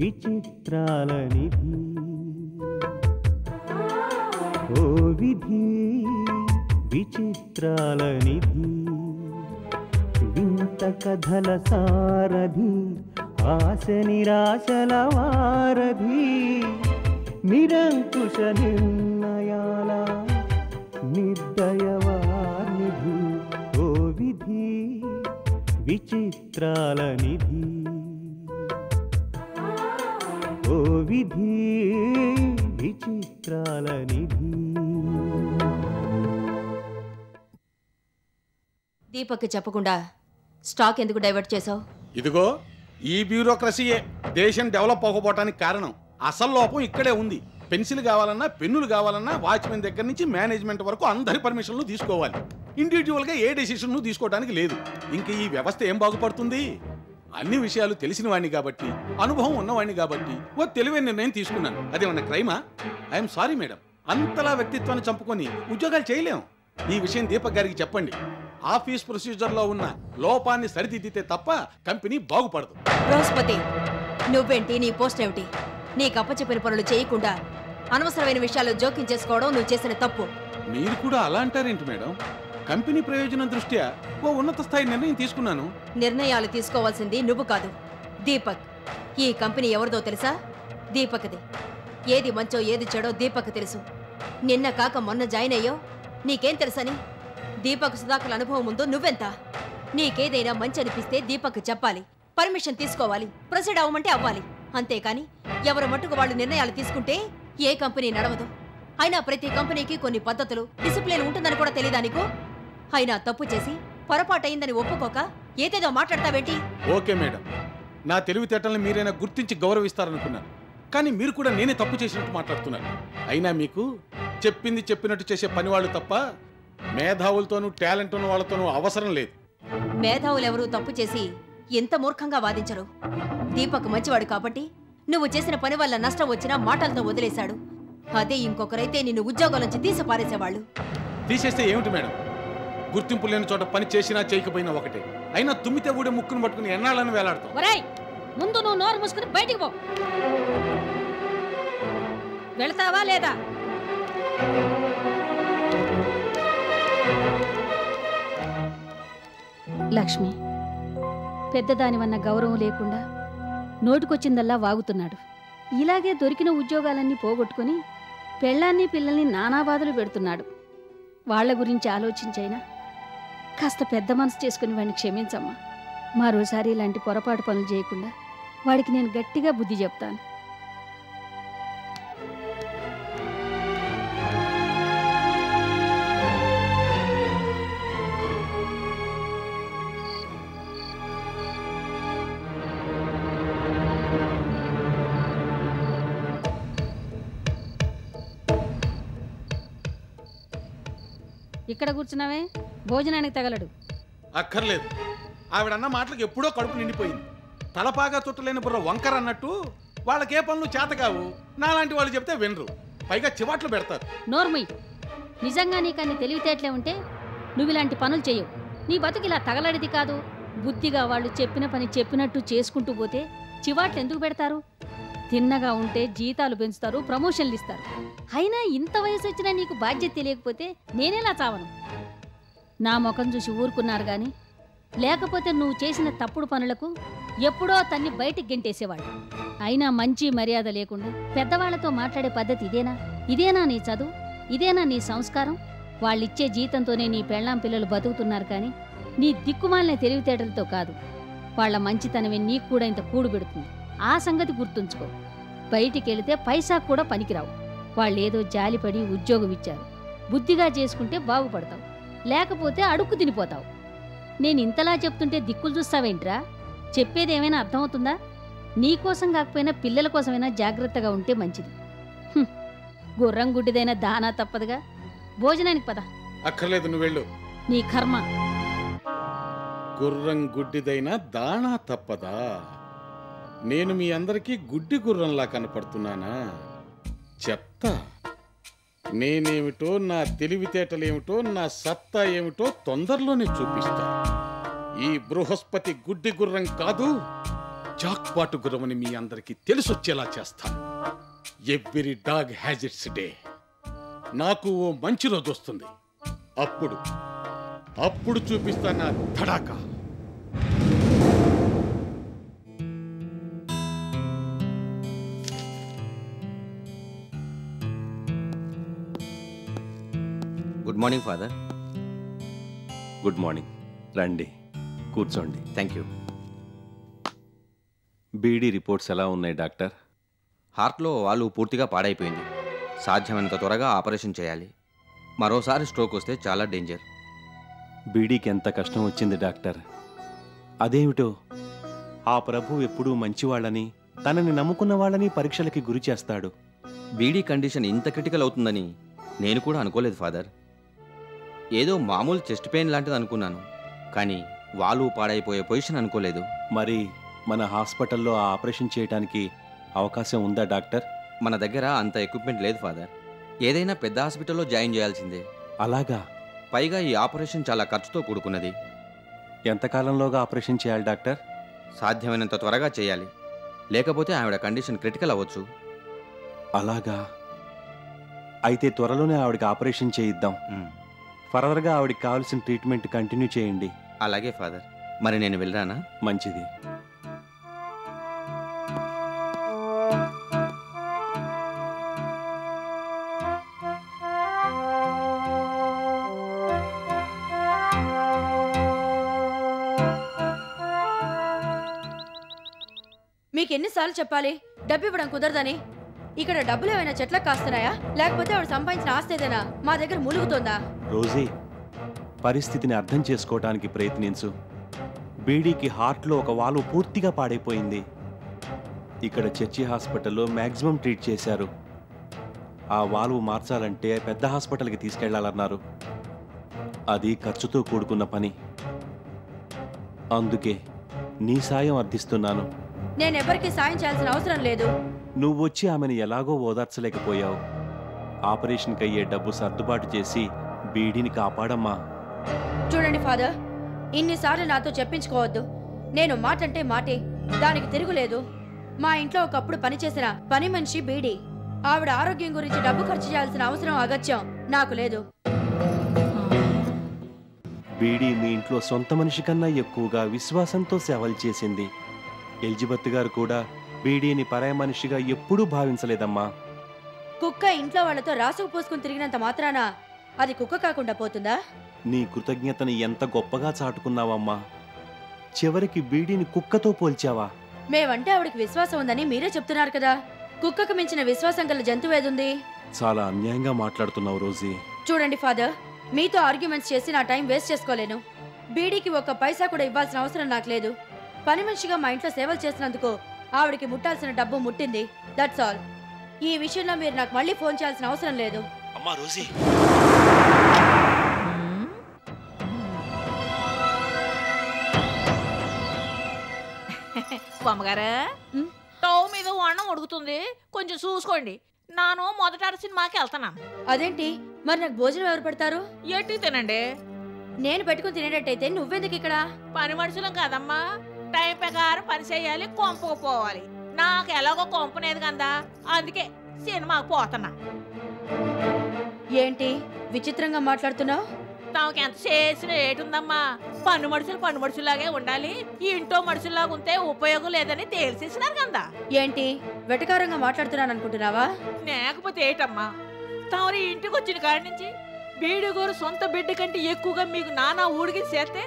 విచిత్రాల నిధి ఓ విధి విచిత్రాల నిధి వింత కథల సారథి ఆశ నిరాశల వారధి నిరంకుశ నిర్ణయాల నిర్దయవానిధి ఓ విధి విచిత్రాల నిధి ఓ విధి విచిత్రాల నిధి. దీపక్కి చెప్పకుండా స్టాక్ ఎందుకు డైవర్ట్ చేసావు? ఇదిగో ఈ బ్యూరోక్రసీయే దేశం డెవలప్ అవ్వకపోవటానికి కారణం. అసలు లోపం ఇక్కడే ఉంది. పెన్సిల్ కావాలన్నా, పెన్నులు కావాలన్నా వాచ్మెన్ దగ్గర నుంచి మేనేజ్మెంట్ వరకు అందరి పర్మిషన్లు తీసుకోవాలి. ఇండివిజువల్గా ఏ డెసిషన్ను తీసుకోవడానికి లేదు. ఇంక ఈ వ్యవస్థ ఏం బాగుపడుతుంది? అన్ని విషయాలు తెలిసిన వాడిని కాబట్టి, అనుభవం ఉన్నవాడిని కాబట్టి ఓ తెలివైన నిర్ణయం తీసుకున్నాను. అదేమన్నా క్రైమా? I'm sorry madam. అంతలా వ్యక్తిత్వాన్ని చంపుకొని ఉద్యోగాలు చేయలేం. ఈ విషయం దీపక్ గారికి చెప్పండి. ఆఫీస్ ప్రొసీజర్లో ఉన్న లోపాన్ని సరిదిద్దితే తప్ప కంపెనీ బాగుపడదు. బృహస్పతి, నువ్వేంటి, నీ పోస్ట్ ఏమిటి? నీకు అప్పచెప్పిన పనులు చేయకుండా అనవసరమైన విషయాల్లో జోక్యం చేసుకోవడం నువ్వు చేసిన తప్పు. మీరు కూడా అలా అంటారేంటి మేడం? కంపెనీ ప్రయోజనం దృష్ట్యా ఓ ఉన్నత స్థాయి నిర్ణయం తీసుకున్నాను. నిర్ణయాలు తీసుకోవాల్సింది నువ్వు కాదు, దీపక్. ఈ కంపెనీ ఎవరిదో తెలుసా? దీపక్ది. ఏది మంచో ఏది చెడో దీపక్ తెలుసు. నిన్న కాక మొన్న జాయిన్ అయ్యో, నీకేం తెలుసని? దీపక్ సుధాకర్ అనుభవం ముందు నువ్వెంత? నీకేదైనా మంచి అనిపిస్తే దీపక్ చెప్పాలి, పర్మిషన్ తీసుకోవాలి, ప్రొసీడ్ అవ్వమంటే అవ్వాలి. అంతేకాని ఎవరు మట్టుకు వాళ్ళు నిర్ణయాలు తీసుకుంటే ఏ కంపెనీ నడవదు. అయినా ప్రతి కంపెనీకి కొన్ని పద్ధతులు, డిసిప్లిన్ ఉంటుందని కూడా తెలీదా నీకు? అయినా తప్పు చేసి పొరపాటయిందని ఒప్పుకోక ఏదేదో మాట్లాడతావేంటి? ఓకే మేడం, నా తెలివితేటల్ని మీరైనా గుర్తించి గౌరవిస్తారనుకున్నాను. కానీ మీరు కూడా నేనే తప్పు చేసినట్టు మాట్లాడుతున్నారు. అయినా మీకు చెప్పింది చెప్పినట్టు చేసే పని వాళ్ళు తప్ప మేధావులతోనూ టాలెంట్ ఉన్న వాళ్ళతోనూ అవసరం లేదు. మేధావులెవరూ తప్పు చేసి ఎంత మూర్ఖంగా వాదించరు. దీపక్ మంచివాడు కాబట్టి నువ్వు చేసిన పని వల్ల నష్టం వచ్చినా మాటలతో వదిలేశాడు. అదే ఇంకొకరైతే నిన్ను ఉద్యోగం నుంచి తీసి పారేసేవాళ్ళు. తీసేస్తే ఏమిటి మేడం? గుర్తింపు లేని చోట పని చేసినా చేయకపోయినా ఒకటే. అయినా తుమ్మితే ఊడే ముక్కును పట్టుకుని ఎన్నాళ్ళని వేలాడతాం. ముందు నువ్వు నోరు మూసుకుని బయటికి పో. వెళతావా లేదా? లక్ష్మి, పెద్దదానివన్న గౌరవం లేకుండా నోటికొచ్చిందల్లా వాగుతున్నాడు. ఇలాగే దొరికిన ఉద్యోగాలన్నీ పోగొట్టుకుని పెళ్ళాన్ని పిల్లల్ని నానాబాధలు పెడుతున్నాడు. వాళ్ల గురించి ఆలోచించైనా కాస్త పెద్ద మనసు చేసుకుని వాడిని క్షమించమ్మా. మరోసారి ఇలాంటి పొరపాటు పనులు చేయకుండా వాడికి నేను గట్టిగా బుద్ధి చెప్తాను. ఇక్కడ కూర్చున్నావే, భోజనానికి తగలడు. అక్కర్లేదు. ఆవిడన్న మాటలకు ఎప్పుడో కడుపు నిండిపోయింది. తలపాగా చుట్టలేని బుర్ర వంకర అన్నట్టు వాళ్ళకే పనులు చేతకావు. నాలాంటి వాళ్ళు చెప్తే వినరు, పైగా చివాట్లు పెడతారు. నోర్మయ్, నిజంగా నీకన్ని తెలివితేటలే ఉంటే నువ్వు ఇలాంటి పనులు చేయవు. నీ బతుకు ఇలా తగలడిది కాదు. బుద్ధిగా వాళ్ళు చెప్పిన పని చెప్పినట్టు చేసుకుంటూ పోతే చివాట్లు ఎందుకు పెడతారు? తిన్నగా ఉంటే జీతాలు పెంచుతారు, ప్రమోషన్లు ఇస్తారు. అయినా ఇంత వయసు వచ్చినా నీకు బాధ్యత తెలియకపోతే నేనేలా చావను? నా ముఖం చూసి ఊరుకున్నారు గాని లేకపోతే నువ్వు చేసిన తప్పుడు పనులకు ఎప్పుడో తన్ని బయటికి గెంటేసేవాళ్ళు. అయినా మంచి మర్యాద లేకుండా పెద్దవాళ్లతో మాట్లాడే పద్ధతి ఇదేనా? ఇదేనా నీ చదువు? ఇదేనా నీ సంస్కారం? వాళ్ళిచ్చే జీతంతోనే నీ పెళ్ళాం పిల్లలు బతుకుతున్నారు కానీ నీ దిక్కుమాలిన తెలివితేటలతో కాదు. వాళ్ల మంచితనమే నీకు కూడా ఇంత కూడు పెడుతుంది. ఆ సంగతి గుర్తుంచుకో. బయటికెళితే పైసా కూడా పనికిరావు. వాళ్ళేదో జాలిపడి ఉద్యోగం ఇచ్చారు. బుద్ధిగా చేసుకుంటే బాగుపడతావు, లేకపోతే అడుక్కు తినిపోతావు. నేను ఇంతలా చెప్తుంటే దిక్కులు చూస్తావేంట్రా? చెప్పేదేమైనా అర్థమవుతుందా? నీకోసం కాకపోయినా పిల్లల కోసమైనా జాగ్రత్తగా ఉంటే మంచిది. గుర్రం గుడ్డిదైనా దానా తప్పదుగా. భోజనానికి పద. అక్కర్లేదు, నువ్వు వెళ్ళు. నీ కర్మ. గుర్రం గుడ్డిదైనా దానా తప్పదా? నేను మీ అందరికీ గుడ్డి గుర్రంలా కనపడుతున్నానా? చెప్తా. నేనేమిటో, నా తెలివితేటలేమిటో, నా సత్తా ఏమిటో తొందరలోనే చూపిస్తా. ఈ బృహస్పతి గుడ్డి గుర్రం కాదు, జాక్పాటు గురవని మీ అందరికీ తెలిసొచ్చేలా చేస్తాను. Every dog has its day. నాకు ఓ మంచి రోజు వస్తుంది. అప్పుడు చూపిస్తాను నా ధడాకా. Good morning father. Good morning. రండి, కూర్చోండి. Thank you. బీడీ రిపోర్ట్స్ ఎలా ఉన్నాయి డాక్టర్? హార్ట్లో వాళ్ళు పూర్తిగా పాడైపోయింది. సాధ్యమైనంత త్వరగా ఆపరేషన్ చేయాలి. మరోసారి స్ట్రోక్ వస్తే చాలా డేంజర్. బీడీకి ఎంత కష్టం వచ్చింది డాక్టర్. అదేమిటో, ఆ ప్రభు ఎప్పుడూ మంచివాళ్ళని, తనని నమ్ముకున్న వాళ్ళని పరీక్షలకి గురి చేస్తాడు. బీడీ కండిషన్ ఇంత క్రిటికల్ అవుతుందని నేను కూడా అనుకోలేదు ఫాదర్. ఏదో మామూలు చెస్ట్ పెయిన్ లాంటిది అనుకున్నాను, కానీ వాళ్ళు పాడైపోయే పొజిషన్ అనుకోలేదు. మరి మన హాస్పిటల్లో ఆ ఆపరేషన్ చేయడానికి అవకాశం ఉందా డాక్టర్? మన దగ్గర అంత ఎక్విప్మెంట్ లేదు ఫాదర్. ఏదైనా పెద్ద హాస్పిటల్లో జాయిన్ చేయాల్సిందే. అలాగా? పైగా ఈ ఆపరేషన్ చాలా ఖర్చుతో కూడుకున్నది. ఎంతకాలంలోగా ఆపరేషన్ చేయాలి డాక్టర్? సాధ్యమైనంత త్వరగా చేయాలి, లేకపోతే ఆవిడ కండిషన్ క్రిటికల్ అవ్వచ్చు. అలాగా? అయితే త్వరలోనే ఆవిడకి ఆపరేషన్ చేయిద్దాం. ఫర్దర్గా ఆవిడకి కావాల్సిన ట్రీట్మెంట్ కంటిన్యూ చేయండి. అలాగే ఫాదర్. మరి నేను వెళ్ళరానా? మంచిది. మీకు ఎన్నిసార్లు చెప్పాలి డబ్బు ఇవ్వడం కుదరదని? ఇక్కడ డబ్బులు ఏమైనా చెట్లకు కాస్తున్నాయా, లేకపోతే ఆవిడ సంపాదించిన ఆస్తి ఏదైనా మా దగ్గర మూలుగుతోందా? రోజీ, పరిస్థితిని అర్థం చేసుకోవడానికి ప్రయత్నించు. బీడీకి హార్ట్లో ఒక వాల్వ్ పూర్తిగా పాడైపోయింది. ఇక్కడ చర్చి హాస్పిటల్లో మ్యాక్సిమం ట్రీట్ చేశారు. ఆ వాల్వ్ మార్చాలంటే పెద్ద హాస్పిటల్కి తీసుకెళ్లాలన్నారు. అది ఖర్చుతో కూడుకున్న పని. అందుకే నీ సాయం అర్థిస్తున్నాను. నేనెవరికి సాయం చేయాల్సిన అవసరం లేదు. నువ్వొచ్చి ఆమెను ఎలాగో ఓదార్చలేకపోయావు. ఆపరేషన్కి అయ్యే డబ్బు సర్దుబాటు చేసి బీడీని కాపాడమ్మా. చూడండి ఫాదర్, ఇన్నిసార్లు నాతో చెప్పించుకోవద్దు. నేను మాట అంటే మాటే, దానికి తిరుగులేదు. మా ఇంట్లో ఒకప్పుడు పనిచేసిన పని మనిషి బీడీ. ఆవిడ ఆరోగ్యం గురించి డబ్బు ఖర్చు చేయాల్సిన అవసరం అగత్యం నాకు లేదు. బీడీ మీ ఇంట్లో సొంత మనిషి కన్నా ఎక్కువగా విశ్వాసంతో సేవలు చేసింది. ఎలిజబెత్ గారు కూడా బీడీని పరాయ మనిషిగా ఎప్పుడూ భావించలేదమ్మా. కుక్క ఇంట్లో వాళ్లతో రాసుకు పోసుకుని తిరిగినంత మాత్రాన అది కుక్క కాకుండా పోతుందా? నీ కృతజ్ఞతని ఎంత గొప్పగా చాటుకున్నావమ్మా. చివరికి బీడీని కుక్కతో పోల్చావా? మేమంటే ఆవిడకి విశ్వాసం ఉందని మీరే చెప్తున్నారు కదా. కుక్కకు మించిన విశ్వాసం గల జంతువు ఏదుంది? చాలా అన్యాయంగా మాట్లాడుతున్నావు రోజీ. చూడండి ఫాదర్, మీతో ఆర్గ్యుమెంట్స్ చేసి నా టైం వేస్ట్ చేసుకోలేను. బీడీకి ఒక్క పైసా కూడా ఇవ్వాల్సిన అవసరం నాకు లేదు. పని మనిషిగా మా ఇంట్లో సేవలు చేసినందుకు ఆవిడకి ముట్టాల్సిన డబ్బు ముట్టింది. That's all. ఈ విషయంలో మీరు నాకు మళ్ళీ ఫోన్ చేయాల్సిన అవసరం లేదు. అమ్మా రోజీ, బొమ్మగారు, స్టవ్ మీద అన్నం ఉడుకుతుంది, కొంచెం చూసుకోండి. నాను మొదట సినిమాకి వెళ్తున్నాను. అదేంటి, మరి నాకు భోజనం ఎవరు పెడతారు? ఎట్టి తినండి. నేను పెట్టుకుని తినేటట్టయితే నువ్వెందుకు ఇక్కడ? పని మనుషులం కదమ్మా, టైం ప్రకారం పని చేయాలి, కొంపకు పోవాలి. నాకు ఎలాగో కొంపనేది కదా, అందుకే సినిమాకి పోతున్నా. ఏంటి విచిత్రంగా మాట్లాడుతున్నావు? తమకి ఎంత చేసిన ఏటుందమ్మా, పన్ను మనుషులాగే ఉండాలి, ఈ ఇంట్లో మనుషుల్లాగా ఉంటే ఉపయోగం లేదని తేల్చేసినారు కదా. ఏంటి వెటకారంగా మాట్లాడుతున్నాను అనుకుంటున్నావా? లేకపోతే ఏటమ్మా, తమరి ఇంటికి వచ్చిన కాడి నుంచి బీడుగోరు సొంత బిడ్డ కంటే ఎక్కువగా మీకు నానా ఊడికి చేస్తే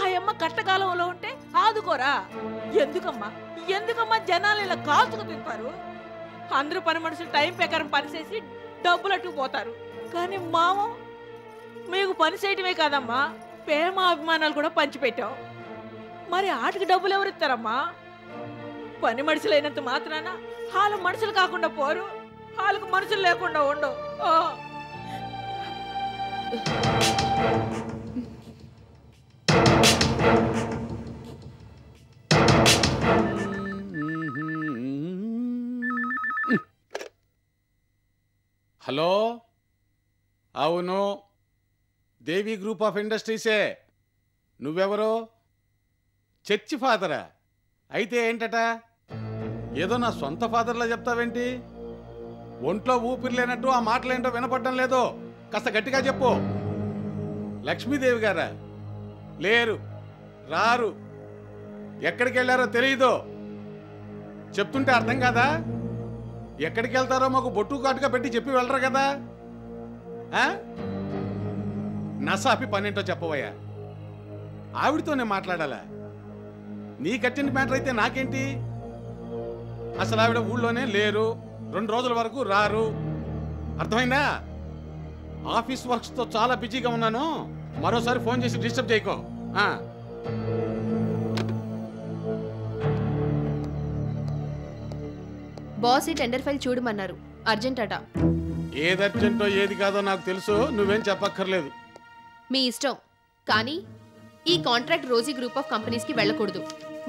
ఆయమ్మ కట్టకాలంలో ఉంటే ఆదుకోరా? ఎందుకమ్మా జనాలు ఇలా కాల్చుకు తింటారు? అందరూ పని మనుషులు టైం ప్రకారం పనిచేసి డబ్బులు అట్టుకుపోతారు, కానీ మామ మీకు పని చేయటమే కాదమ్మా, ప్రేమ అభిమానాలు కూడా పంచిపెట్టావు. మరి ఆటికి డబ్బులు ఎవరు ఇస్తారమ్మా? పని మనుషులైనంత మాత్రాన వాళ్ళు మనుషులు కాకుండా పోరు, వాళ్ళకు మనుషులు లేకుండా ఉండవు. హలో, అవును, దేవి గ్రూప్ ఆఫ్ ఇండస్ట్రీసే. నువ్వెవరో? చర్చి ఫాదరా? అయితే ఏంటట? ఏదో నా సొంత ఫాదర్లా చెప్తావేంటి? ఒంట్లో ఊపిరి లేనట్టు ఆ మాటలేంటో వినపడడం లేదో కాస్త గట్టిగా చెప్పు. లక్ష్మీదేవి గారా? లేరు, రారు, ఎక్కడికి వెళ్ళారో తెలియదు. చెప్తుంటే అర్థం కాదా? ఎక్కడికి వెళ్తారో మాకు బొట్టు కాటుగా పెట్టి చెప్పి వెళ్ళరు కదా. నసాపి పనేంటో చెప్పవయ్యా. ఆవిడతో నేను మాట్లాడాలా? నీ కట్టిన మ్యాటర్ అయితే నాకేంటి? అసలు ఆవిడ ఊళ్ళోనే లేరు, 2 రోజుల వరకు రారు. అర్థమైందా? ఆఫీస్ వర్క్స్తో చాలా బిజీగా ఉన్నాను. మరోసారి ఫోన్ చేసి డిస్టర్బ్ చేయకో. బాస్ ఈ టెండర్ ఫైల్ చూడమన్నారు, అర్జెంట్ అట. ఏది అర్జెంటో ఏది కాదో నాకు తెలుసు, నువ్వేం చెప్పక్కర్లేదు. మీ ఇష్టం, కానీ ఈ కాంట్రాక్ట్ రోజీ గ్రూప్ ఆఫ్ కంపెనీస్కి వెళ్ళకూడదు,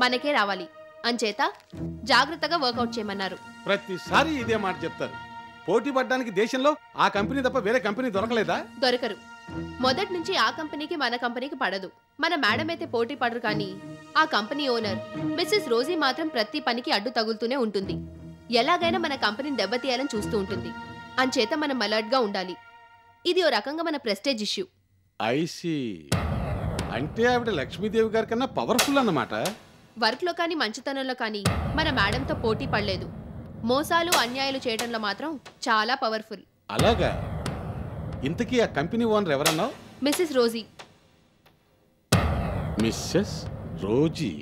మనకే రావాలి. అంచేత జాగ్రత్తగా వర్కౌట్ చేయమన్నారు. ప్రతిసారి ఇదే మాట చెప్తారు. పోటీ పడడానికి దేశంలో ఆ కంపెనీ తప్ప వేరే కంపెనీ దొరకలేదా? దొరకరు. మొదటి నుంచి ఆ కంపెనీకి మన కంపెనీకి పడదు. మన మేడం అయితే పోటీ పడరు, కానీ ఆ కంపెనీ ఓనర్ మిస్సెస్ రోజీ మాత్రం ప్రతి పనికి అడ్డు తగులుతూనే ఉంటుంది. ఎలాగైనా మన కంపెనీని దెబ్బతీయాలని చూస్తూ ఉంటుంది. అంచేత మనం అలర్ట్గా ఉండాలి. ఇది ఓ రకంగా మన ప్రెస్టేజ్ ఇష్యూ. ఐసి అంటే ఆవిడ లక్ష్మీదేవి గారి కన్నా పవర్ఫుల్ అన్నమాట. వర్క్లో కానీ మంచితనంలో కానీ మన మేడంతో పోటీ పడలేదు. మోసాలు అన్యాయాలు చేయడంలో మాత్రం చాలా పవర్ఫుల్. అలాగా? ఇంతకీ ఆ కంపెనీ ఓనర్ ఎవరన్నావు? Mrs Rosie. Mrs Rosie.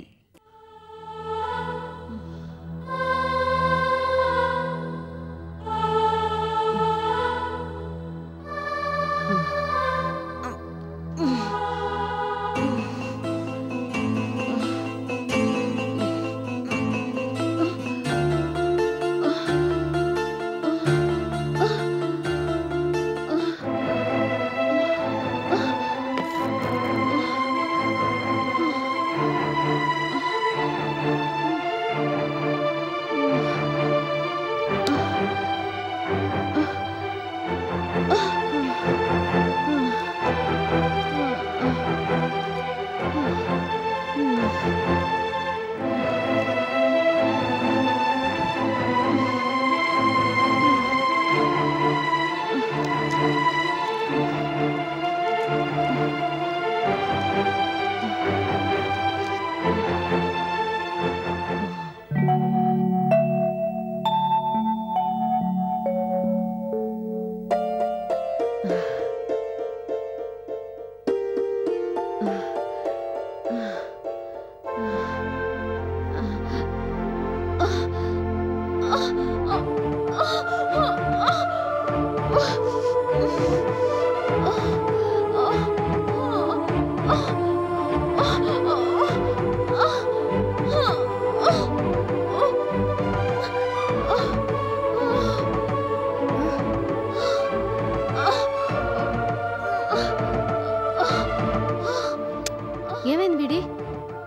ఏమైంది బీడి?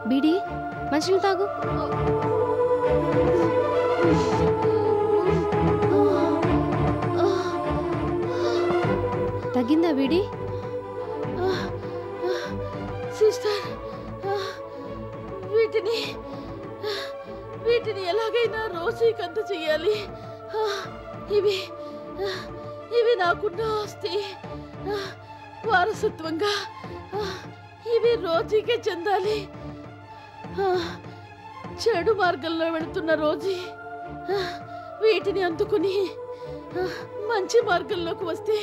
బీడి మంచినీళ్ళు తాగు. తగ్గిందా బీడి? సిస్టర్, వీటిని ఎలాగైనా రోజీకి అంత చెయ్యాలి. ఇవి నాకున్న ఆస్తి, వారసత్వంగా ఇవి రోజీకే చెందాలి. చెడు మార్గంలో వెళుతున్న రోజీ వీటిని అందుకుని మంచి మార్గంలోకి వస్తే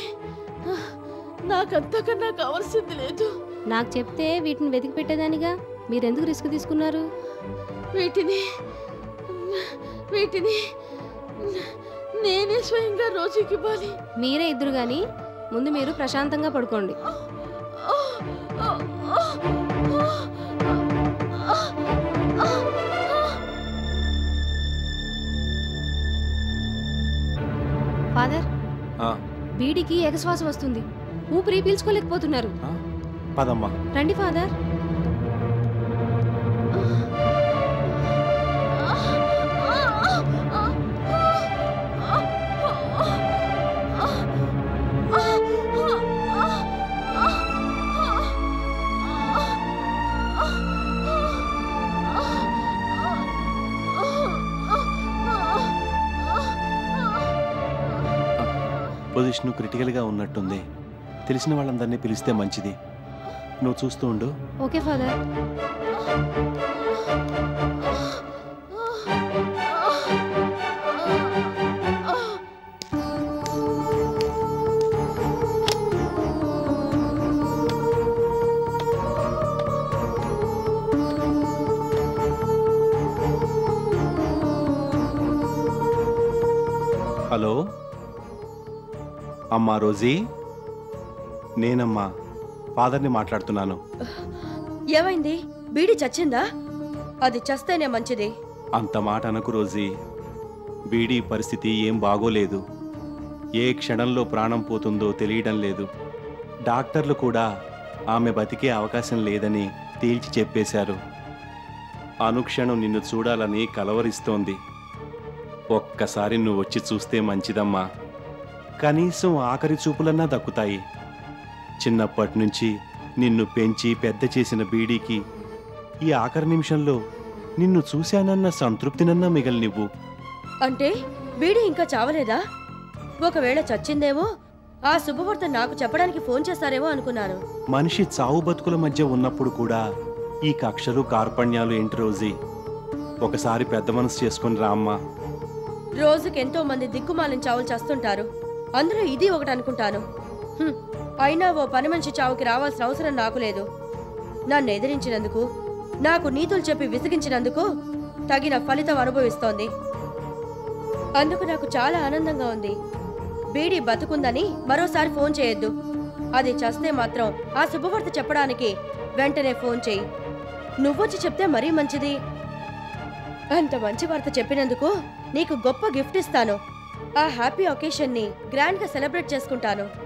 నాకంతకన్నా కావాల్సింది లేదు. నాకు చెప్తే వీటిని వెతికి పెట్టేదానిగా, మీరెందుకు రిస్క్ తీసుకున్నారు? వీటిని నేనే స్వయంగా రోజీకి ఇవ్వాలి. మీరే ఇద్దరు గాని ముందు మీరు ప్రశాంతంగా పడుకోండి. ఫాదర్, బీడికి ఎగశ్వాస వస్తుంది, ఊపిరి పీల్చుకోలేకపోతున్నారు. పదమ్మా. రండి ఫాదర్. పొజిషన్ క్రిటికల్గా ఉన్నట్టుంది. తెలిసిన వాళ్ళందరినీ పిలిస్తే మంచిది. నువ్వు చూస్తూ ఉండు. Okay father. హలో అమ్మా రోజీ, నేనమ్మా ఫాదర్ని మాట్లాడుతున్నాను. ఏమైంది? బీడీ చచ్చిందా? అది చస్తేనే మంచిది. అంత మాట అనకు రోజీ. బీడీ పరిస్థితి ఏం బాగోలేదు. ఏ క్షణంలో ప్రాణం పోతుందో తెలియడం లేదు. డాక్టర్లు కూడా ఆమె బతికే అవకాశం లేదని తేల్చి చెప్పేశారు. అనుక్షణం నిన్ను చూడాలని కలవరిస్తోంది. ఒక్కసారి నువ్వు వచ్చి చూస్తే మంచిదమ్మా. కనీసం ఆఖరి చూపులన్నా దక్కుతాయి. చిన్నప్పటి నుంచి నిన్ను పెంచి పెద్ద చేసిన బీడీకి ఈ ఆఖరి నిమిషంలో నిన్ను చూశానన్న సంతృప్తినన్నా మిగలనివ్వు. అంటే బీడీ ఇంకా చావలేదా? ఒకవేళ చచ్చిందేమో ఆ శుభవార్త నాకు చెప్పడానికి ఫోన్ చేస్తారేమో అనుకున్నాను. మనిషి చావు బతుకుల మధ్య ఉన్నప్పుడు కూడా ఈ కక్షలు కార్పణ్యాలు ఏంటి రోజీ? ఒకసారి పెద్ద మనసు చేసుకుని రామ్మా. రోజుకెంతో మంది దిక్కుమాలిన చావులు చేస్తుంటారు. అందులో ఇది ఒకటి అనుకుంటాను. అయినా ఓ పని మనిషి చావుకి రావాల్సిన అవసరం నాకు లేదు. నన్ను ఎదిరించినందుకు, నాకు నీతులు చెప్పి విసిగించినందుకు తగిన ఫలితం అనుభవిస్తోంది. అందుకు నాకు చాలా ఆనందంగా ఉంది. బీడీ బతుకుందని మరోసారి ఫోన్ చేయొద్దు. అది చస్తే మాత్రం ఆ శుభవార్త చెప్పడానికి వెంటనే ఫోన్ చేయి. నువ్వొచ్చి చెప్తే మరీ మంచిది. అంత మంచి వార్త చెప్పినందుకు నీకు గొప్ప గిఫ్ట్ ఇస్తాను. ఆ హ్యాపీ ఒకేషన్ని గ్రాండ్గా సెలబ్రేట్ చేసుకుంటాను.